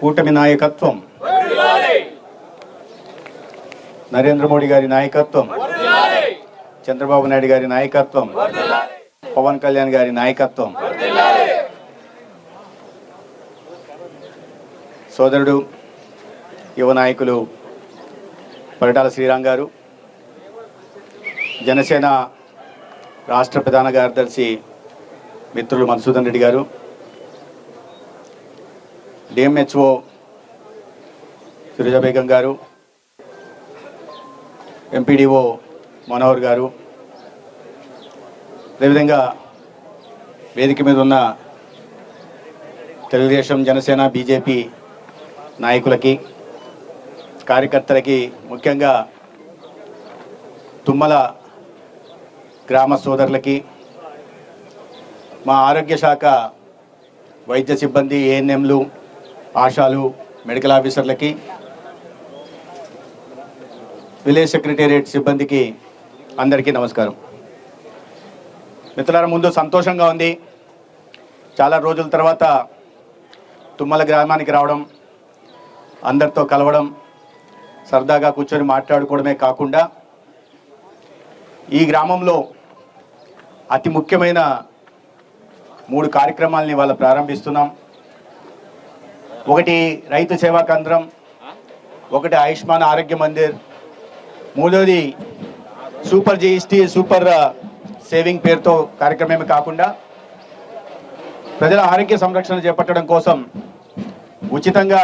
కూటమి నాయకత్వం, నరేంద్ర మోడీ గారి నాయకత్వం, చంద్రబాబు నాయుడు గారి నాయకత్వం, పవన్ కళ్యాణ్ గారి నాయకత్వం, సోదరుడు యువ నాయకులు పరిటాల శ్రీరామ్ గారు, జనసేన రాష్ట్ర ప్రధాన కార్యదర్శి మిత్రులు మధుసూదన్ రెడ్డి గారు, డిఎంహెచ్ఓ ఫిరోజా బేగం గారు, ఎంపీడీఓ మనోహర్ గారు, అదేవిధంగా వేదిక మీద ఉన్న తెలుగుదేశం, జనసేన, బీజేపీ నాయకులకి, కార్యకర్తలకి, ముఖ్యంగా తుమ్మల గ్రామ సోదరులకి, మా ఆరోగ్య శాఖ వైద్య సిబ్బంది, ఏఎన్ఎంలు, ఆశాలు, మెడికల్ ఆఫీసర్లకి, విలేజ్ సెక్రటేరియట్ సిబ్బందికి అందరికీ నమస్కారం. మిత్రులారా, ముందు సంతోషంగా ఉంది. చాలా రోజుల తర్వాత తుమ్మల గ్రామానికి రావడం, అందరితో కలవడం, సరదాగా కూర్చొని మాట్లాడుకోవడమే కాకుండా ఈ గ్రామంలో అతి ముఖ్యమైన 3 కార్యక్రమాలని ఇవాళ ప్రారంభిస్తున్నాం. ఒకటి రైతు సేవా కేంద్రం, ఒకటి ఆయుష్మాన్ ఆరోగ్య మందిర్, మూడోది సూపర్ జీఎస్టీ సూపర్ సేవింగ్ పేరుతో కార్యక్రమమే కాకుండా ప్రజల ఆరోగ్య సంరక్షణ చేపట్టడం కోసం ఉచితంగా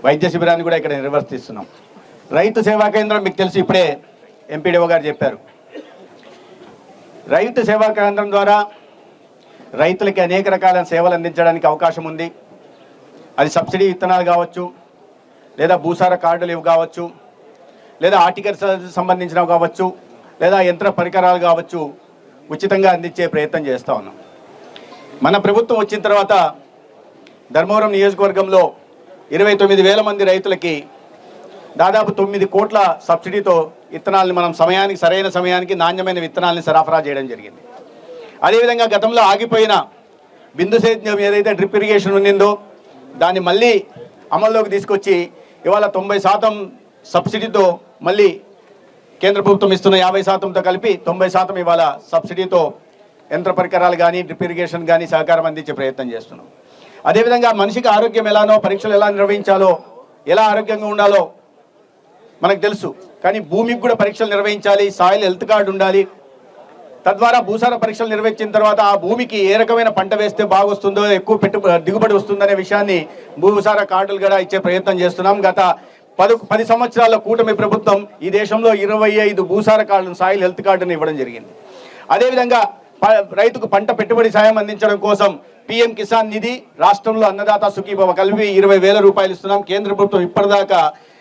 వైద్య శిబిరాన్ని కూడా ఇక్కడ నిర్వర్తిస్తున్నాం. రైతు సేవా కేంద్రం మీకు తెలుసు, ఇప్పుడే ఎంపీడీఓ గారు చెప్పారు. రైతు సేవా కేంద్రం ద్వారా రైతులకి అనేక రకాల సేవలు అందించడానికి అవకాశం ఉంది. అది సబ్సిడీ విత్తనాలు కావచ్చు, లేదా భూసార కార్డులు ఇవి కావచ్చు, లేదా హార్టికల్చర్ సంబంధించినవి కావచ్చు, లేదా యంత్ర పరికరాలు కావచ్చు, ఉచితంగా అందించే ప్రయత్నం చేస్తూ ఉన్నాం. మన ప్రభుత్వం వచ్చిన తర్వాత ధర్మవరం నియోజకవర్గంలో 29,000 మంది రైతులకి దాదాపు 9 కోట్ల సబ్సిడీతో విత్తనాలను మనం సరైన సమయానికి నాణ్యమైన విత్తనాలని సరఫరా చేయడం జరిగింది. అదేవిధంగా గతంలో ఆగిపోయిన బిందు సేద్యం ఏదైతే డ్రిప్ ఇరిగేషన్ ఉన్నిందో దాన్ని మళ్ళీ అమల్లోకి తీసుకొచ్చి ఇవాళ 90% సబ్సిడీతో, మళ్ళీ కేంద్ర ప్రభుత్వం ఇస్తున్న 50%తో కలిపి 90% ఇవాళ సబ్సిడీతో యంత్ర పరికరాలు కానీ డ్రిప్ ఇరిగేషన్ కానీ సహకారం అందించే ప్రయత్నం చేస్తున్నాం. అదేవిధంగా మనిషికి ఆరోగ్యం ఎలానో, పరీక్షలు ఎలా నిర్వహించాలో, ఎలా ఆరోగ్యంగా ఉండాలో మనకు తెలుసు. కానీ భూమికి కూడా పరీక్షలు నిర్వహించాలి, సాయిల్ హెల్త్ కార్డు ఉండాలి. తద్వారా భూసార పరీక్షలు నిర్వహించిన తర్వాత ఆ భూమికి ఏ రకమైన పంట వేస్తే బాగొస్తుందో, ఎక్కువ దిగుబడి వస్తుందనే విషయాన్ని భూసార కార్డులు కూడా ఇచ్చే ప్రయత్నం చేస్తున్నాం. గత 10 సంవత్సరాల కూటమి ప్రభుత్వం ఈ దేశంలో 25 భూసార కార్డులను, సాయిల్ హెల్త్ కార్డును ఇవ్వడం జరిగింది. అదేవిధంగా రైతుకు పంట పెట్టుబడి సాయం అందించడం కోసం పిఎం కిసాన్ నిధి, రాష్ట్రంలో అన్నదాత సుఖీభవ కలిపి 20,000 రూపాయలు ఇస్తున్నాం. కేంద్ర ప్రభుత్వం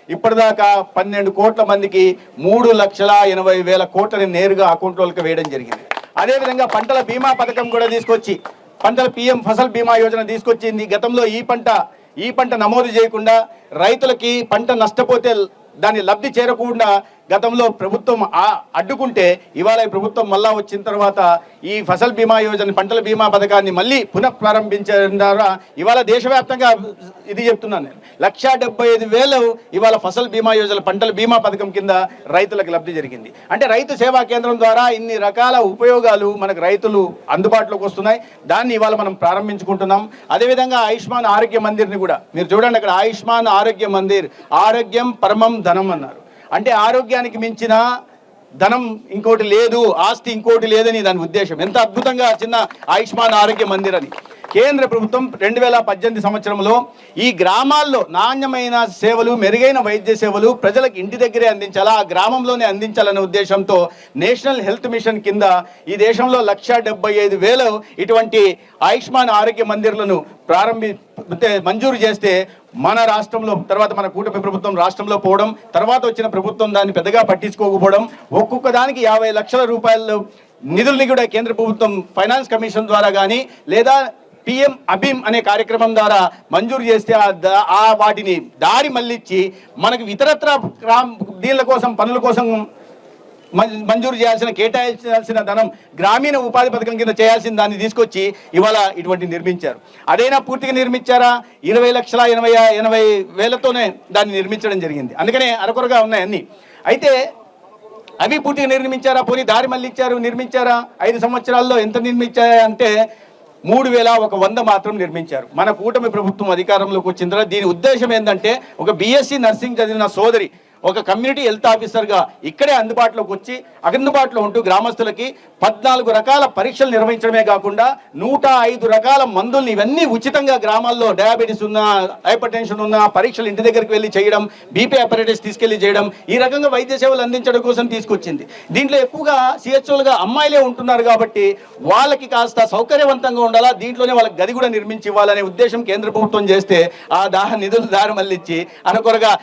ఇప్పటిదాకా 12 కోట్ల మందికి 3,80,000 కోట్లని నేరుగా అకౌంట్లోకి వేయడం జరిగింది. అదేవిధంగా పంటల బీమా పథకం కూడా తీసుకొచ్చి, పంటల పిఎం ఫసల్ బీమా యోజన తీసుకొచ్చింది. గతంలో ఈ పంట నమోదు చేయకుండా రైతులకి పంట నష్టపోతే దాని లబ్ధి చేరకుండా గతంలో ప్రభుత్వం అడ్డుకుంటే, ఇవాళ ఈ ప్రభుత్వం మళ్ళా వచ్చిన తర్వాత ఈ ఫసల్ బీమా యోజన, పంటల బీమా పథకాన్ని మళ్ళీ పునఃప్రారంభించడం ద్వారా ఇవాళ దేశవ్యాప్తంగా ఇది చెప్తున్నాను నేను, 1,75,000 ఇవాళ ఫసల్ బీమా యోజన, పంటల బీమా పథకం కింద రైతులకు లబ్ధి జరిగింది. అంటే రైతు సేవా కేంద్రం ద్వారా ఇన్ని రకాల ఉపయోగాలు మనకు రైతులు అందుబాటులోకి వస్తున్నాయి. దాన్ని ఇవాళ మనం ప్రారంభించుకుంటున్నాం. అదేవిధంగా ఆయుష్మాన్ ఆరోగ్య మందిర్ని కూడా మీరు చూడండి, అక్కడ ఆయుష్మాన్ ఆరోగ్య మందిర్, ఆరోగ్యం పరమం ధనం అన్నారు. అంటే ఆరోగ్యానికి మించిన ధనం ఇంకోటి లేదు, ఆస్తి ఇంకోటి లేదని దాని ఉద్దేశం. ఎంత అద్భుతంగా చిన్న ఆయుష్మాన్ ఆరోగ్య మందిర్ అని. కేంద్ర ప్రభుత్వం 2018 సంవత్సరంలో ఈ గ్రామాల్లో నాణ్యమైన సేవలు, మెరుగైన వైద్య సేవలు ప్రజలకు ఇంటి దగ్గరే అందించాలా, ఆ గ్రామంలోనే అందించాలనే ఉద్దేశంతో నేషనల్ హెల్త్ మిషన్ కింద ఈ దేశంలో 1,75,000 ఇటువంటి ఆయుష్మాన్ ఆరోగ్య మందిర్లను మంజూరు చేస్తే, మన రాష్ట్రంలో తర్వాత మన కూటమి ప్రభుత్వం రాష్ట్రంలో పోవడం, తర్వాత వచ్చిన ప్రభుత్వం దాన్ని పెద్దగా పట్టించుకోకపోవడం, ఒక్కొక్క దానికి 50 లక్షల రూపాయలు నిధుల్ని కూడా కేంద్ర ప్రభుత్వం ఫైనాన్స్ కమిషన్ ద్వారా కానీ లేదా పిఎం అభిమ్ అనే కార్యక్రమం ద్వారా మంజూరు చేస్తే వాటిని దారి మళ్ళించి మనకు ఇతరత్ర దీళ్ళ కోసం, పనుల కోసం మంజూరు చేయాల్సిన కేటాయించాల్సిన ధనం గ్రామీణ ఉపాధి పథకం కింద చేయాల్సిన దాన్ని తీసుకొచ్చి ఇవాళ ఇటువంటి నిర్మించారు. అదైనా పూర్తిగా నిర్మించారా? 20,80,000తోనే దాన్ని నిర్మించడం జరిగింది. అందుకనే అరకొరగా ఉన్నాయి అన్ని. అయితే అవి పూర్తిగా నిర్మించారా? పోనీ దారి మళ్ళించారు, నిర్మించారా? 5 సంవత్సరాల్లో ఎంత నిర్మించారా అంటే 3,100 మాత్రం నిర్మించారు. మన కూటమి ప్రభుత్వం అధికారంలోకి వచ్చిన తర్వాత దీని ఉద్దేశం ఏంటంటే, ఒక BSc నర్సింగ్ చదివిన సోదరి ఒక కమ్యూనిటీ హెల్త్ ఆఫీసర్గా ఇక్కడే అందుబాటులోకి వచ్చి అందుబాటులో ఉంటూ గ్రామస్తులకి 14 రకాల పరీక్షలు నిర్వహించడమే కాకుండా 105 రకాల మందుల్ని ఇవన్నీ ఉచితంగా గ్రామాల్లో డయాబెటీస్ ఉన్న, హైపర్ టెన్షన్ ఉన్న పరీక్షలు ఇంటి దగ్గరికి వెళ్ళి చేయడం, బీపీ అపరేటర్స్ తీసుకెళ్లి చేయడం, ఈ రకంగా వైద్య సేవలు అందించడం కోసం తీసుకొచ్చింది. దీంట్లో ఎక్కువగా CHOలుగా అమ్మాయిలే ఉంటున్నారు కాబట్టి వాళ్ళకి కాస్త సౌకర్యవంతంగా ఉండాలా, దీంట్లోనే వాళ్ళకి గది కూడా నిర్మించి ఇవ్వాలనే ఉద్దేశం కేంద్ర ప్రభుత్వం చేస్తే ఆ నిధులు దారి మళ్ళించి అనకొరగా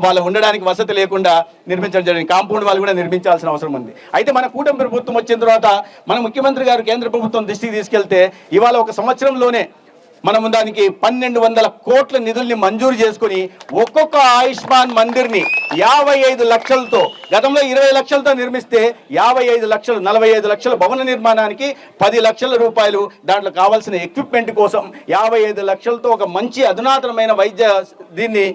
వాళ్ళు ఉండడానికి వసతి లేకుండా నిర్మించడం జరిగింది. కాంపౌండ్ వాళ్ళు కూడా నిర్మించాల్సిన అవసరం ఉంది. అయితే మన కూటమి ప్రభుత్వం వచ్చిన తర్వాత మన ముఖ్యమంత్రి గారు కేంద్ర ప్రభుత్వం దృష్టికి తీసుకెళ్తే ఇవాళ ఒక సంవత్సరంలోనే మనము దానికి 1,200 కోట్ల నిధుల్ని మంజూరు చేసుకుని ఒక్కొక్క ఆయుష్మాన్ మందిర్ని 55 లక్షలతో, గతంలో 20 లక్షలతో నిర్మిస్తే 55 లక్షలు, 45 లక్షల భవన నిర్మాణానికి 10 లక్షల రూపాయలు, దాంట్లో కావాల్సిన ఎక్విప్మెంట్ కోసం 55 లక్షలతో ఒక మంచి అధునాతనమైన వైద్య దీన్ని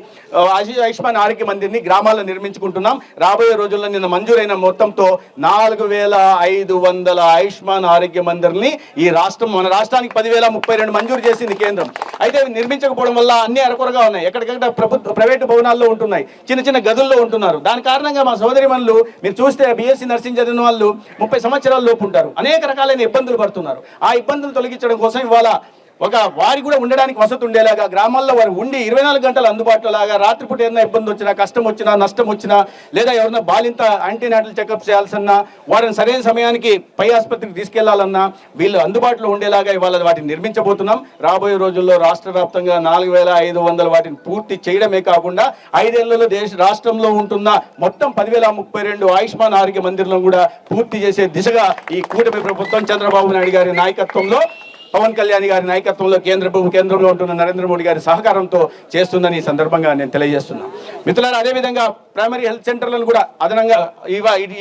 ఆయుష్మాన్ ఆరోగ్య మందిర్ని గ్రామాల్లో నిర్మించుకుంటున్నాం. రాబోయే రోజుల్లో నిన్న మంజూరైన మొత్తంతో 4,500 ఆయుష్మాన్ ఆరోగ్య మందిర్ని ఈ రాష్ట్రం, మన రాష్ట్రానికి 10,032 మంజూరు చేసింది కేంద్రం. అయితే నిర్మించకపోవడం వల్ల అన్ని అరకొరగా ఉన్నాయి. ఎక్కడికక్కడ ప్రైవేటు భవనాల్లో ఉంటున్నాయి, చిన్న చిన్న గదుల్లో ఉంటున్నారు. దాని కారణంగా మా సోదరిమణులు మీరు చూస్తే BSc నర్సింగ్ చదివిన వాళ్ళు 30 సంవత్సరాల లోపు ఉంటారు, అనేక రకాలైన ఇబ్బందులు పడుతున్నారు. ఆ ఇబ్బందులు తొలగించడం కోసం ఇవాళ ఒక వారి కూడా ఉండడానికి వసతి ఉండేలాగా గ్రామాల్లో వారు ఉండి 24 గంటలు అందుబాటులో లాగా, రాత్రిపూట ఏదైనా ఇబ్బంది వచ్చినా, కష్టం వచ్చినా, నష్టం వచ్చినా, లేదా ఎవరైనా బాలింత యాంటీనాటల్ చెకప్ చేయాల్సన్నా, వారిని సరైన సమయానికి పై ఆసుపత్రికి తీసుకెళ్లాలన్నా వీళ్ళు అందుబాటులో ఉండేలాగా ఇవాళ వాటిని నిర్మించబోతున్నాం. రాబోయే రోజుల్లో రాష్ట్ర వ్యాప్తంగా 4,500 వాటిని పూర్తి చేయడమే కాకుండా 5 ఏళ్లలో రాష్ట్రంలో ఉంటున్న మొత్తం 10,032 ఆయుష్మాన్ ఆరోగ్య మందిర్లను కూడా పూర్తి చేసే దిశగా ఈ కూటమి ప్రభుత్వం చంద్రబాబు నాయుడు గారి నాయకత్వంలో, పవన్ కళ్యాణ్ గారి నాయకత్వంలో కేంద్రంలో ఉంటున్న నరేంద్ర మోడీ గారి సహకారంతో చేస్తుందని ఈ సందర్భంగా నేను తెలియజేస్తున్నాను. మిత్రులారా, అదేవిధంగా ప్రైమరీ హెల్త్ సెంటర్లను కూడా అదనంగా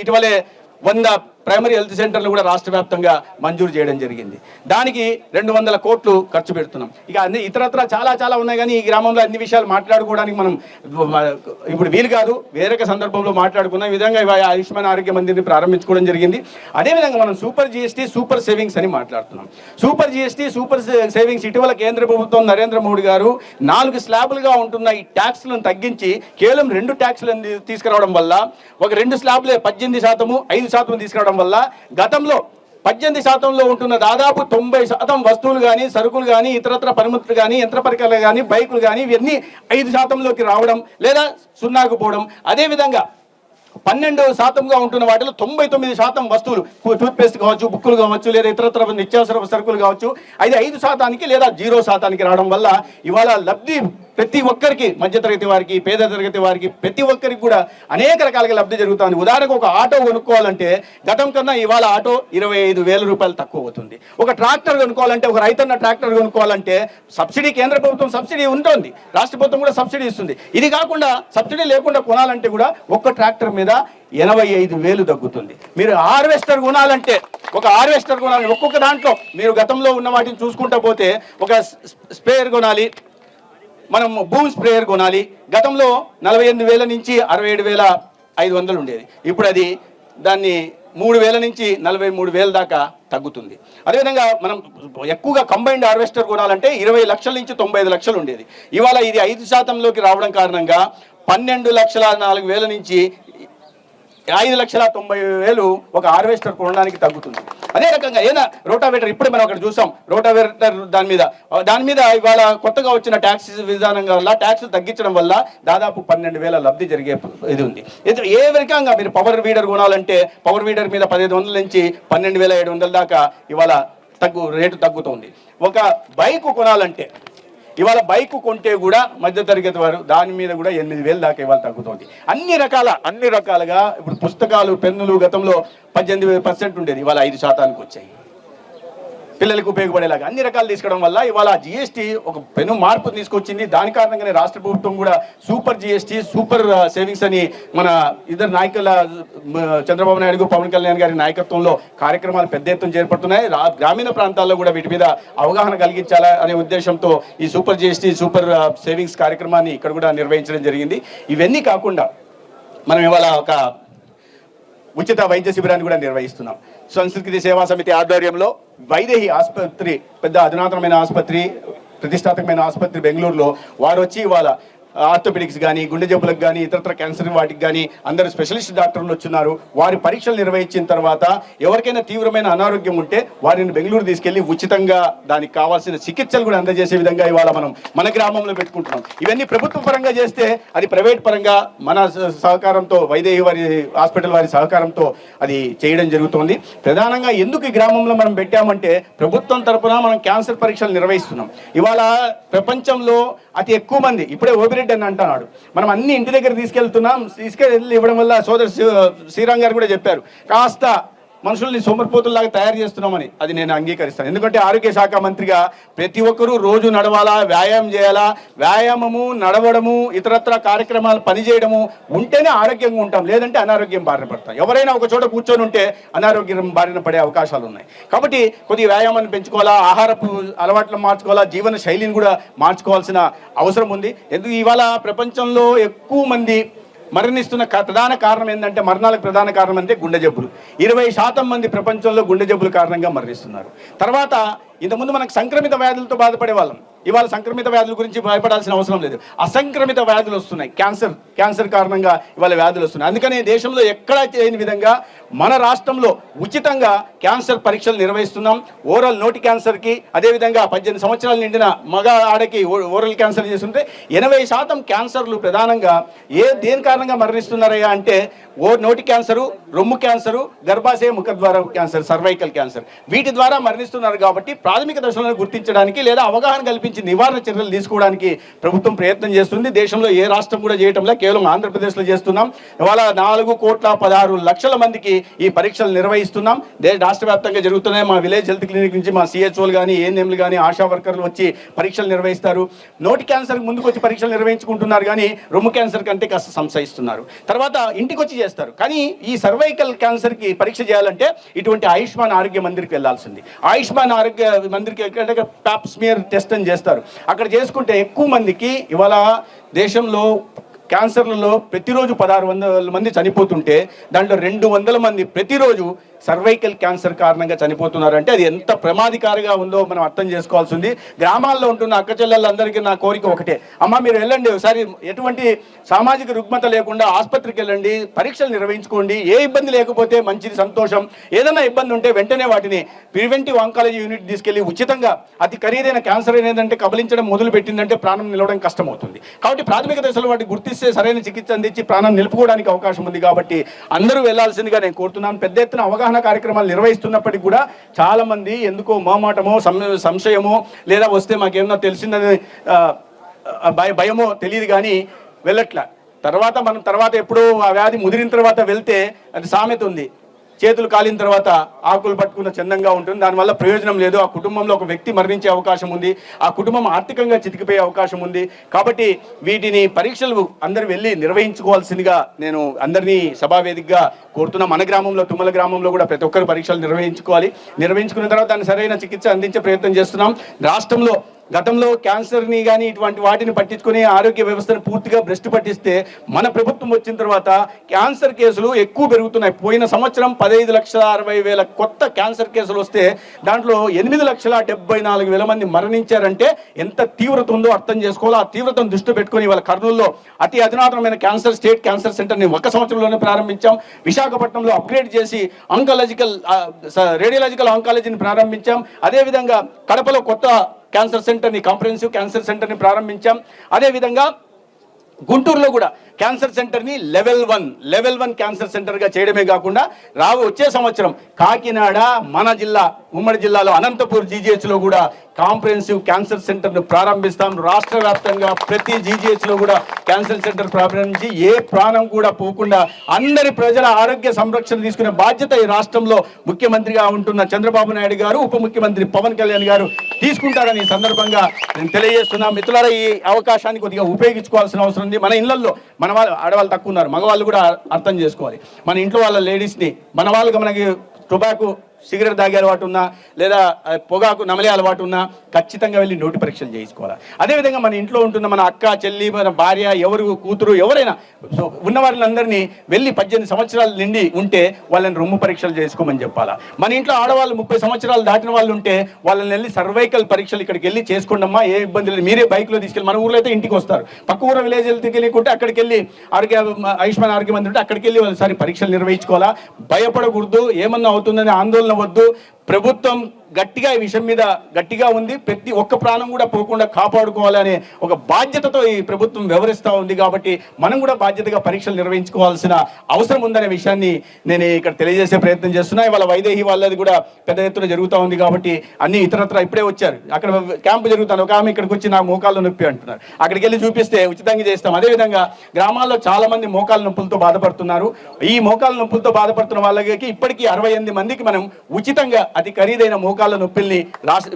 ఇటీవలే 100 ప్రైమరీ హెల్త్ సెంటర్లు కూడా రాష్ట్ర వ్యాప్తంగా మంజూరు చేయడం జరిగింది. దానికి 200 కోట్లు ఖర్చు పెడుతున్నాం. ఇక అన్ని ఇతరత్ర చాలా ఉన్నాయి, కానీ ఈ గ్రామంలో అన్ని విషయాలు మాట్లాడుకోవడానికి మనం ఇప్పుడు వీలు కాదు. వేరొక సందర్భంలో మాట్లాడుకున్న ఈ విధంగా ఆయుష్మాన్ ఆరోగ్య మందిర్ని ప్రారంభించుకోవడం జరిగింది. అదేవిధంగా మనం సూపర్ GST, సూపర్ సేవింగ్స్ అని మాట్లాడుతున్నాం. సూపర్ GST, సూపర్ సేవింగ్స్ ఇటీవల కేంద్ర ప్రభుత్వం నరేంద్ర మోడీ గారు 4 స్లాబులుగా ఉంటున్న ఈ ట్యాక్స్లను తగ్గించి కేవలం 2 ట్యాక్స్లను తీసుకురావడం వల్ల, ఒక 2 స్లాబ్లే 18%, 5% తీసుకురావడం వల్ల గతంలో 18% ఉంటున్న దాదాపు 90% వస్తువులు కానీ, సరుకులు కానీ, ఇతరత్ర పనిముట్లు కానీ, యంత్ర పరికరాలు కానీ, బైకులు కానీ ఇవన్నీ 5%లోకి రావడం లేదా 0కు పోవడం. అదేవిధంగా 12%గా ఉంటున్న వాటిలో 99% వస్తువులు, టూత్పేస్ట్ కావచ్చు, బుక్కులు కావచ్చు, లేదా ఇతరత్ర నిత్యావసర సరుకులు కావచ్చు, అది 5% లేదా 0% రావడం వల్ల ఇవాళ లబ్ధి ప్రతి ఒక్కరికి, మధ్యతరగతి వారికి, పేద తరగతి వారికి, ప్రతి ఒక్కరికి కూడా అనేక రకాలుగా లబ్ధి జరుగుతుంది. ఉదాహరణకు ఒక ఆటో కొనుక్కోవాలంటే గతం కన్నా ఇవాళ ఆటో 25,000 రూపాయలు తక్కువ అవుతుంది. ఒక ట్రాక్టర్ కొనుక్కోవాలంటే, ఒక రైతన్న ట్రాక్టర్ కొనుక్కోవాలంటే సబ్సిడీ, కేంద్ర ప్రభుత్వం సబ్సిడీ ఉంటుంది, రాష్ట్ర ప్రభుత్వం కూడా సబ్సిడీ ఇస్తుంది. ఇది కాకుండా సబ్సిడీ లేకుండా కొనాలంటే కూడా ఒక్క ట్రాక్టర్ మీద 85,000 తగ్గుతుంది. మీరు హార్వెస్టర్ కొనాలంటే, ఒక హార్వెస్టర్ కొనాలి, ఒక్కొక్క దాంట్లో మీరు గతంలో ఉన్న వాటిని చూసుకుంటా పోతే ఒక స్ప్రేయర్ కొనాలి, మనం భూమి స్ప్రేయర్ కొనాలి. గతంలో 48,000 నుంచి 67,500 ఉండేది. ఇప్పుడు అది దాన్ని 3,000 నుంచి 43,000 దాకా తగ్గుతుంది. అదేవిధంగా మనం ఎక్కువగా కంబైన్డ్ హార్వెస్టర్ కొనాలంటే 20 లక్షల నుంచి 95 లక్షలు ఉండేది. ఇవాళ ఇది 5%లోకి రావడం కారణంగా 12,04,000 నుంచి 5,90,000 ఒక హార్వెస్టర్ కొనడానికి తగ్గుతుంది. అదే రకంగా ఏదైనా రోటావేటర్, ఇప్పుడే మనం అక్కడ చూసాం రోటావేటర్, దాని మీద ఇవాళ కొత్తగా వచ్చిన ట్యాక్స్ విధానం వల్ల, ట్యాక్స్ తగ్గించడం వల్ల దాదాపు 12,000 లబ్ధి జరిగే ఇది ఉంది. ఏ రకంగా మీరు పవర్ వీడర్ కొనాలంటే పవర్ వీడర్ మీద 1,500 నుంచి 12,700 దాకా ఇవాళ రేటు తగ్గుతుంది. ఒక బైక్ కొనాలంటే ఇవాళ బైక్ కొంటే కూడా మధ్యతరగతి వారు దాని మీద కూడా 8,000 దాకా ఇవాళ తగ్గుతుంది. అన్ని రకాలుగా ఇప్పుడు పుస్తకాలు, పెన్నులు గతంలో 18% ఉండేది, ఇవాళ 5%కి వచ్చాయి. పిల్లలకు ఉపయోగపడేలాగా అన్ని రకాలు తీసుకోవడం వల్ల ఇవాళ జిఎస్టీ ఒక పెను మార్పు తీసుకొచ్చింది. దాని కారణంగానే రాష్ట్ర ప్రభుత్వం కూడా సూపర్ జిఎస్టీ, సూపర్ సేవింగ్స్ అని మన ఇద్దరు నాయకుల చంద్రబాబు నాయుడు, పవన్ కళ్యాణ్ గారి నాయకత్వంలో కార్యక్రమాలు పెద్ద ఎత్తున చేపడుతున్నాయి. గ్రామీణ ప్రాంతాల్లో కూడా వీటి మీద అవగాహన కలిగించాలా అనే ఉద్దేశంతో ఈ సూపర్ జిఎస్టీ, సూపర్ సేవింగ్స్ కార్యక్రమాన్ని ఇక్కడ కూడా నిర్వహించడం జరిగింది. ఇవన్నీ కాకుండా మనం ఇవాళ ఒక ఉచిత వైద్య శిబిరాన్ని కూడా నిర్వహిస్తున్నాం. సంస్కృతి సేవా సమితి ఆధ్వర్యంలో వైదేహి ఆసుపత్రి, పెద్ద అధునాతనమైన ఆసుపత్రి, ప్రతిష్టాత్మకమైన ఆసుపత్రి బెంగళూరులో వారు వచ్చి ఇవాళ ఆర్థోపెడిక్స్ కానీ, గుండె జబ్బులకు కానీ, ఇతరత్ర క్యాన్సర్ వాటికి కానీ అందరూ స్పెషలిస్ట్ డాక్టర్లు వచ్చినారు. వారి పరీక్షలు నిర్వహించిన తర్వాత ఎవరికైనా తీవ్రమైన అనారోగ్యం ఉంటే వారిని బెంగళూరు తీసుకెళ్లి ఉచితంగా దానికి కావాల్సిన చికిత్సలు కూడా అందజేసే విధంగా ఇవాళ మనం మన గ్రామంలో పెట్టుకుంటున్నాం. ఇవన్నీ ప్రభుత్వ పరంగా చేస్తే అది ప్రైవేట్ పరంగా మన సహకారంతో, వైదేహి వారి హాస్పిటల్ వారి సహకారంతో అది చేయడం జరుగుతుంది. ప్రధానంగా ఎందుకు ఈ గ్రామంలో మనం పెట్టామంటే ప్రభుత్వం తరఫున మనం క్యాన్సర్ పరీక్షలు నిర్వహిస్తున్నాం. ఇవాళ ప్రపంచంలో అతి ఎక్కువ మంది, ఇప్పుడే ఓపిరెడ్డి అని అంటున్నాడు, మనం అన్ని ఇంటి దగ్గర తీసుకెళ్ళి ఇవ్వడం వల్ల సోదరు శ్రీరామ్ గారు కూడా చెప్పారు, కాస్త మనుషుల్ని సోమరిపోతుల్లాగా తయారు చేస్తున్నామని. అది నేను అంగీకరిస్తాను. ఎందుకంటే ఆరోగ్య శాఖ మంత్రిగా ప్రతి ఒక్కరూ రోజు నడవాలా, వ్యాయామం చేయాలా, వ్యాయామము, నడవడము, ఇతరత్ర కార్యక్రమాలు పనిచేయడము ఉంటేనే ఆరోగ్యంగా ఉంటాం, లేదంటే అనారోగ్యం బారిన పడతాం. ఎవరైనా ఒక చోట కూర్చొని ఉంటే అనారోగ్యం బారిన పడే అవకాశాలు ఉన్నాయి. కాబట్టి కొద్దిగా వ్యాయామాన్ని పెంచుకోవాలా, ఆహారపు అలవాట్లను మార్చుకోవాలా, జీవన శైలిని కూడా మార్చుకోవాల్సిన అవసరం ఉంది. ఎందుకు ఇవాళ ప్రపంచంలో ఎక్కువ మంది మరణిస్తున్న ప్రధాన కారణం ఏంటంటే, మరణాలకు ప్రధాన కారణం అంటే గుండె జబ్బులు. 20% మంది ప్రపంచంలో గుండె జబ్బుల కారణంగా మరణిస్తున్నారు. తర్వాత ఇంతకుముందు మనకు సంక్రమిత వ్యాధులతో బాధపడే వాళ్ళం. ఇవాళ సంక్రమిత వ్యాధుల గురించి భయపడాల్సిన అవసరం లేదు. అసంక్రమిత వ్యాధులు వస్తున్నాయి. క్యాన్సర్ కారణంగా ఇవాళ వ్యాధులు వస్తున్నాయి. అందుకనే దేశంలో ఎక్కడా చేయని విధంగా మన రాష్ట్రంలో ఉచితంగా క్యాన్సర్ పరీక్షలు నిర్వహిస్తున్నాం. ఓరల్ నోటి క్యాన్సర్కి, అదేవిధంగా 18 సంవత్సరాలు నిండిన మగ ఆడకి ఓరల్ క్యాన్సర్ చేస్తుంటే 80% క్యాన్సర్లు ప్రధానంగా దేని కారణంగా మరణిస్తున్నారయ్యా అంటే నోటి క్యాన్సరు, రొమ్ము క్యాన్సరు, గర్భాశయ ముఖద్వార క్యాన్సర్, సర్వైకల్ క్యాన్సర్, వీటి ద్వారా మరణిస్తున్నారు. కాబట్టి ప్రాథమిక దశలను గుర్తించడానికి లేదా అవగాహన కల్పించి నివారణ చర్యలు తీసుకోవడానికి ప్రభుత్వం ప్రయత్నం చేస్తుంది. దేశంలో ఏ రాష్ట్రం కూడా చేయటంలో, కేవలం ఆంధ్రప్రదేశ్లో చేస్తున్నాం. ఇవాళ 4,16,00,000 మందికి ఈ పరీక్షలు నిర్వహిస్తున్నాం. రాష్ట్ర వ్యాప్తంగా జరుగుతున్నాయి. మా విలేజ్ హెల్త్ క్లినిక్ నుంచి మా సిహెచ్ఓలు కానీ, ఏఎన్ఎంలు కానీ, ఆశా వర్కర్లు వచ్చి పరీక్షలు నిర్వహిస్తారు. నోటి క్యాన్సర్కి ముందుకు వచ్చి పరీక్షలు నిర్వహించుకుంటున్నారు, కానీ రొమ్ము క్యాన్సర్ కంటే కాస్త సంశయిస్తున్నారు. తర్వాత ఇంటికి వచ్చి చేస్తారు. కానీ ఈ సర్వైకల్ క్యాన్సర్కి పరీక్ష చేయాలంటే ఇటువంటి ఆయుష్మాన్ ఆరోగ్య మందిర్కి వెళ్లాల్సింది. ఆయుష్మాన్ ఆరోగ్య మందిర్కి ప్యాప్ స్మియర్ టెస్ట్ అని చేస్తారు. అక్కడ చేసుకుంటే ఎక్కువ మందికి ఇవాళ దేశంలో క్యాన్సర్లలో ప్రతిరోజు 1600 మంది చనిపోతుంటే దాంట్లో 200 మంది ప్రతిరోజు సర్వైకల్ క్యాన్సర్ కారణంగా చనిపోతున్నారంటే అది ఎంత ప్రమాదకారిగా ఉందో మనం అర్థం చేసుకోవాల్సి ఉంది. గ్రామాల్లో ఉంటున్న అక్క చెల్లెళ్ళందరికీ నా కోరిక ఒకటే, అమ్మ మీరు వెళ్ళండి, ఒకసారి ఎటువంటి సామాజిక రుగ్మత లేకుండా ఆసుపత్రికి వెళ్ళండి, పరీక్షలు నిర్వహించుకోండి. ఏ ఇబ్బంది లేకపోతే మంచిది, సంతోషం. ఏదైనా ఇబ్బంది ఉంటే వెంటనే వాటిని ప్రివెంటివ్ ఆంకాలజీ యూనిట్ తీసుకెళ్లి ఉచితంగా, అతి ఖరీదైన క్యాన్సర్ ఏదంటే కబలించడం మొదలు పెట్టిందంటే ప్రాణం నిలవడం కష్టమవుతుంది. కాబట్టి ప్రాథమిక దశలో వాటిని గుర్తిస్తే సరైన చికిత్స అందించి ప్రాణం నిలుపుకోవడానికి అవకాశం ఉంది. కాబట్టి అందరూ వెళ్లాల్సిందిగా నేను కోరుతున్నాను. పెద్ద ఎత్తున అవగాహన కార్యక్రమాలు నిర్వహిస్తున్నప్పటికీ కూడా చాలా మంది ఎందుకో మోమాటమో, సంశయమో, లేదా వస్తే మాకేమన్నా తెలిసిందని భయమో తెలియదు కానీ వెళ్ళట్లా. తర్వాత ఎప్పుడో ఆ వ్యాధి ముదిరిన తర్వాత వెళ్తే అది సామెత ఉంది, చేతులు కాలిన తర్వాత ఆకులు పట్టుకున్న చందంగా ఉంటుంది. దానివల్ల ప్రయోజనం లేదు. ఆ కుటుంబంలో ఒక వ్యక్తి మరణించే అవకాశం ఉంది. ఆ కుటుంబం ఆర్థికంగా చితికిపోయే అవకాశం ఉంది. కాబట్టి వీటిని పరీక్షలు అందరూ వెళ్ళి నిర్వహించుకోవాల్సిందిగా నేను అందరినీ సభావేదికగా కోరుతున్నా. మన గ్రామంలో, తుమ్మల గ్రామంలో కూడా ప్రతి ఒక్కరు పరీక్షలు నిర్వహించుకోవాలి. నిర్వహించుకున్న తర్వాత దాన్ని సరైన చికిత్స అందించే ప్రయత్నం చేస్తున్నాం. రాష్ట్రంలో గతంలో క్యాన్సర్ని కానీ ఇటువంటి వాటిని పట్టించుకుని ఆరోగ్య వ్యవస్థను పూర్తిగా భ్రష్టు పట్టిస్తే మన ప్రభుత్వం వచ్చిన తర్వాత క్యాన్సర్ కేసులు ఎక్కువ పెరుగుతున్నాయి. పోయిన సంవత్సరం 15,60,000 కొత్త క్యాన్సర్ కేసులు వస్తే దాంట్లో 8,74,000 మంది మరణించారంటే ఎంత తీవ్రత ఉందో అర్థం చేసుకోవాలి. ఆ తీవ్రతను దృష్టి పెట్టుకుని ఇవాళ కర్నూలులో అతి అధునాతనమైన స్టేట్ క్యాన్సర్ సెంటర్ని 1 సంవత్సరంలోనే ప్రారంభించాం. విశాఖపట్నంలో అప్గ్రేడ్ చేసి రేడియాలజికల్ ఆంకాలజీని ప్రారంభించాం. అదేవిధంగా కడపలో కొత్త క్యాన్సర్ సెంటర్ని, కాంప్రహెన్సివ్ క్యాన్సర్ సెంటర్ని ప్రారంభించాం. అదేవిధంగా గుంటూరులో కూడా క్యాన్సర్ సెంటర్ని లెవెల్ 1 క్యాన్సర్ సెంటర్గా చేయడమే కాకుండా వచ్చే సంవత్సరం కాకినాడ మన జిల్లా ఉమ్మడి జిల్లాలో అనంతపూర్ జీజీహెచ్లో కూడా కాంప్రహెన్సివ్ క్యాన్సర్ సెంటర్ను ప్రారంభిస్తాం. రాష్ట్ర వ్యాప్తంగా ప్రతి జీజీహెచ్లో కూడా క్యాన్సర్ సెంటర్ ప్రారంభించి ఏ ప్రాణం కూడా పోకుండా అందరి ప్రజల ఆరోగ్య సంరక్షణ తీసుకునే బాధ్యత ఈ రాష్ట్రంలో ముఖ్యమంత్రిగా ఉంటున్న చంద్రబాబు నాయుడు గారు, ఉప ముఖ్యమంత్రి పవన్ కళ్యాణ్ గారు తీసుకుంటారని సందర్భంగా నేను తెలియజేస్తున్నా. మిత్రులారా, ఈ అవకాశాన్ని కొద్దిగా ఉపయోగించుకోవాల్సిన అవసరం ఉంది. మన ఇళ్లలో మన వాళ్ళు ఆడవాళ్ళు తక్కువ ఉన్నారు, మగవాళ్ళు కూడా అర్థం చేసుకోవాలి. మన ఇంట్లో వాళ్ళ లేడీస్ని మన వాళ్ళకి మనకి టొబాకో సిగరెట్ తాగే అలవాటు ఉన్నా లేదా పొగాకు నమలే అలవాటు ఉన్నా ఖచ్చితంగా వెళ్ళి నోటి పరీక్షలు చేయించుకోవాలి. అదేవిధంగా మన ఇంట్లో ఉంటున్న మన అక్క, చెల్లి, మన భార్య, ఎవరు కూతురు ఎవరైనా ఉన్న వారిని వెళ్ళి 18 సంవత్సరాలు నిండి ఉంటే వాళ్ళని రొమ్ము పరీక్షలు చేసుకోమని చెప్పాలా. మన ఇంట్లో ఆడవాళ్ళు 30 సంవత్సరాలు దాటిన వాళ్ళు ఉంటే వాళ్ళని వెళ్ళి సర్వైకల్ పరీక్షలు ఇక్కడికి వెళ్ళి చేసుకోండమ్మా, ఏ ఇబ్బంది లేదు. మీరే బైక్లో తీసుకెళ్ళి, మన ఊర్లో అయితే ఇంటికి వస్తారు, పక్క ఊర విలేజ్ వెళ్ళికుంటే అక్కడికి వెళ్ళి ఆయుష్మాన్ ఆరోగ్య మంత్రి ఉంటే అక్కడికి వెళ్ళి వాళ్ళసారి పరీక్షలు నిర్వహించుకోవాలా. భయపడకూడదు, ఏమన్నా అవుతుందని ఆందోళన వద్దు. ప్రభుత్వం గట్టిగా ఈ విషయం మీద గట్టిగా ఉంది. ప్రతి ఒక్క ప్రాణం కూడా పోకుండా కాపాడుకోవాలనే ఒక బాధ్యతతో ఈ ప్రభుత్వం వ్యవహరిస్తూ ఉంది. కాబట్టి మనం కూడా బాధ్యతగా పరీక్షలు నిర్వహించుకోవాల్సిన అవసరం ఉందనే విషయాన్ని నేను ఇక్కడ తెలియజేసే ప్రయత్నం చేస్తున్నా. ఇవాళ వైదేహి వాళ్ళది కూడా పెద్ద ఎత్తున జరుగుతూ ఉంది. కాబట్టి అన్ని ఇతరత్ర ఇప్పుడే వచ్చారు, అక్కడ క్యాంపు జరుగుతాను. ఒక ఆమె ఇక్కడికి వచ్చి నాకు మోకాళ్ళ నొప్పి అంటున్నారు, అక్కడికి వెళ్ళి చూపిస్తే ఉచితంగా చేస్తాం. అదేవిధంగా గ్రామాల్లో చాలా మంది మోకాళ్ళ నొప్పులతో బాధపడుతున్నారు. ఈ మోకాళ్ళ నొప్పులతో బాధపడుతున్న వాళ్ళకి ఇప్పటికీ 68 మందికి మనం ఉచితంగా అతి ఖరీదైన మోకాళ్ళ నొప్పిల్ని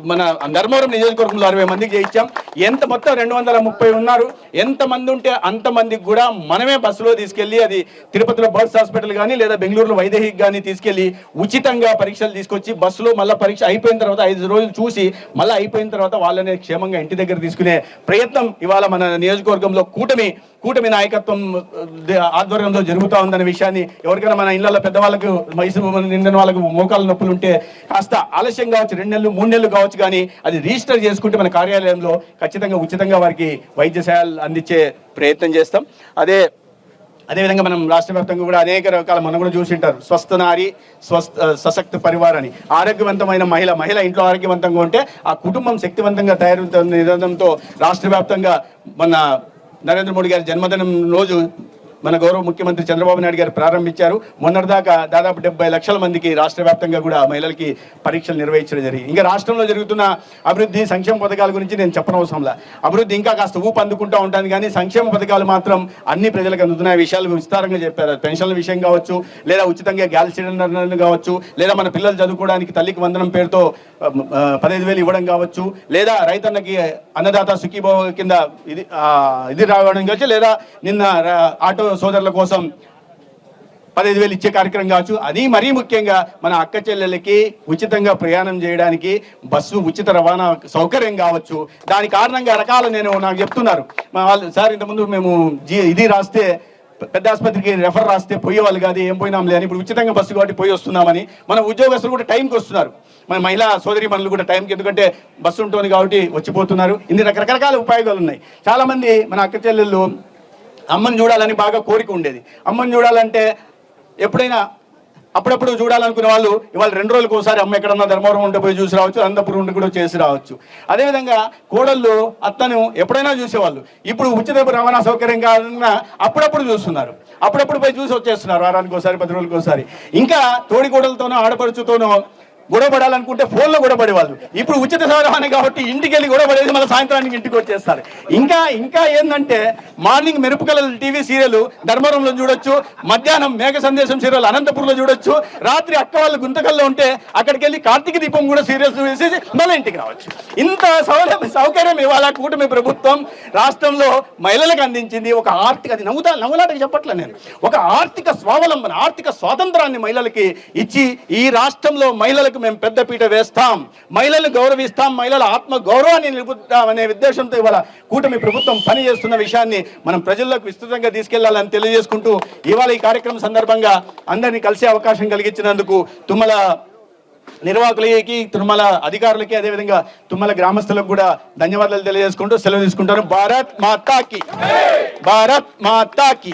మన ధర్మవరం నియోజకవర్గంలో 60 మందికి చేయించాం. ఎంత మొత్తం 230 ఉన్నారు. ఎంతమంది ఉంటే అంతమందికి కూడా మనమే బస్సులో తీసుకెళ్ళి, అది తిరుపతిలో బర్డ్స్ హాస్పిటల్ కానీ లేదా బెంగళూరులో వైదేహికి కానీ తీసుకెళ్ళి ఉచితంగా పరీక్షలు తీసుకొచ్చి బస్సులో మళ్ళీ పరీక్ష అయిపోయిన తర్వాత 5 రోజులు చూసి మళ్ళీ అయిపోయిన తర్వాత వాళ్ళని క్షేమంగా ఇంటి దగ్గర తీసుకునే ప్రయత్నం ఇవాళ మన నియోజకవర్గంలో కూటమి నాయకత్వం ఆధ్వర్యంలో జరుగుతూ ఉందనే విషయాన్ని, ఎవరికైనా మన ఇళ్లలో పెద్దవాళ్ళకు వయసు నిండిన వాళ్ళకు మోకాళ్ళ నొప్పులు ఉంటే కాస్త ఆలస్యం కావచ్చు, 2 నెలలు 3 నెలలు కావచ్చు, కానీ అది రిజిస్టర్ చేసుకుంటే మన కార్యాలయంలో ఖచ్చితంగా ఉచితంగా వారికి వైద్య సేవలు అందించే ప్రయత్నం చేస్తాం. అదేవిధంగా మనం రాష్ట్ర వ్యాప్తంగా కూడా అనేక రకాల మనం కూడా చూసింటారు, స్వస్థ నారి సశక్త పరివార్ అని. ఆరోగ్యవంతమైన మహిళ ఇంట్లో ఆరోగ్యవంతంగా ఉంటే ఆ కుటుంబం శక్తివంతంగా తయారవుతున్న నినాదంతో రాష్ట్ర వ్యాప్తంగా మన నరేంద్ర మోడీ గారి జన్మదినం రోజు మన గౌరవ ముఖ్యమంత్రి చంద్రబాబు నాయుడు గారు ప్రారంభించారు. మొన్నటిదాకా దాదాపు 70 లక్షల మందికి రాష్ట్ర వ్యాప్తంగా కూడా మహిళలకి పరీక్షలు నిర్వహించడం జరిగింది. ఇంకా రాష్ట్రంలో జరుగుతున్న అభివృద్ధి సంక్షేమ పథకాల గురించి నేను చెప్పనవసరంలా. అభివృద్ధి ఇంకా కాస్త ఊపు అందుకుంటూ ఉంటాను, కానీ సంక్షేమ పథకాలు మాత్రం అన్ని ప్రజలకు అందుతున్న విషయాలు విస్తారంగా చెప్పారు. పెన్షన్ల విషయం కావచ్చు, లేదా ఉచితంగా గ్యాస్ సిలిండర్లు కావచ్చు, లేదా మన పిల్లలు చదువుకోవడానికి తల్లికి వందనం పేరుతో 15,000 ఇవ్వడం కావచ్చు, లేదా రైతన్నకి అన్నదాత సుఖీభవ కింద ఇది రావడం కావచ్చు, లేదా నిన్న ఆటో సోదరుల కోసం 15,000 ఇచ్చే కార్యక్రమం కావచ్చు. అది మరీ ముఖ్యంగా మన అక్క చెల్లెలకి ఉచితంగా ప్రయాణం చేయడానికి బస్సు ఉచిత రవాణా సౌకర్యం కావచ్చు. దాని కారణంగా నాకు చెప్తున్నారు మా వాళ్ళు, సార్ ఇంతకుముందు మేము ఇది రాస్తే పెద్ద ఆసుపత్రికి రెఫర్ రాస్తే పోయేవాళ్ళు కాదు, ఏం పోయినాం లేని, ఇప్పుడు ఉచితంగా బస్సు కాబట్టి పోయి వస్తున్నామని. మన ఉద్యోగస్తులు కూడా టైంకి వస్తున్నారు, మన మహిళా సోదరి మనులు కూడా టైంకి, ఎందుకంటే బస్సు ఉంటుంది కాబట్టి వచ్చిపోతున్నారు. ఇన్ని రకరకాల ఉపయోగాలు ఉన్నాయి. చాలామంది మన అక్క చెల్లెళ్ళు అమ్మని చూడాలని బాగా కోరిక ఉండేది. అమ్మని చూడాలంటే ఎప్పుడైనా అప్పుడప్పుడు చూడాలనుకునే వాళ్ళు ఇవాళ 2 రోజులకు ఒకసారి అమ్మ ఎక్కడన్నా ధర్మవరం ఉంటే పోయి చూసి రావచ్చు, అనంతపురం ఉండి కూడా చేసి రావచ్చు. అదేవిధంగా కోడళ్ళు అత్తను ఎప్పుడైనా చూసేవాళ్ళు. ఇప్పుడు ఉచిత రవాణా సౌకర్యం కాకుండా అప్పుడప్పుడు చూస్తున్నారు, అప్పుడప్పుడు పోయి చూసి వచ్చేస్తున్నారు, వారానికి ఒకసారి 10 రోజులకు ఒకసారి. ఇంకా తోడి కోడలతోనో ఆడపడుచుతోనో గొడవ పడాలనుకుంటే ఫోన్లో గొడవ పడేవాళ్ళు. ఇప్పుడు ఉచిత రవాణా కాబట్టి ఇంటికి వెళ్ళి గొడవ పడేది, మళ్ళీ సాయంత్రానికి ఇంటికి వచ్చేస్తారు. ఇంకా ఏంటంటే మార్నింగ్ మెరుపుకల టీవీ సీరియల్ ధర్మవరంలో చూడొచ్చు, మధ్యాహ్నం మేఘ సందేశం సీరియల్ అనంతపురంలో చూడొచ్చు, రాత్రి అక్క వాళ్ళు గుంతకల్లో ఉంటే అక్కడికి వెళ్ళి కార్తీక దీపం కూడా సీరియల్స్ వేసి మళ్ళీ ఇంటికి రావచ్చు. ఇంత సౌకర్యం ఇవాళ కూటమి ప్రభుత్వం రాష్ట్రంలో మహిళలకు అందించింది. ఒక ఆర్థిక, అది నవ్వులాటకి చెప్పట్లే నేను, ఒక ఆర్థిక స్వావలంబన, ఆర్థిక స్వాతంత్రాన్ని మహిళలకి ఇచ్చి ఈ రాష్ట్రంలో మహిళలకు మేము పెద్దపీట వేస్తాం, మహిళలను గౌరవిస్తాం, మహిళల ఆత్మ గౌరవాన్ని నిలుపుతాం అనే ఉద్దేశంతో ఇవాళ కూటమి ప్రభుత్వం పనిచేస్తున్న విషయాన్ని మనం ప్రజల్లోకి విస్తృతంగా తీసుకెళ్లాలని తెలియజేసుకుంటూ, ఇవాళ ఈ కార్యక్రమం సందర్భంగా అందరినీ కలిసే అవకాశం కలిగించినందుకు తుమ్మల నిర్వాహకులకి, తుమ్మల అధికారులకి, అదేవిధంగా తుమ్మల గ్రామస్తులకు కూడా ధన్యవాదాలు తెలియజేసుకుంటూ సెలవు తీసుకుంటాను. భారత్ మాతాకి, భారత్ మాతాకి.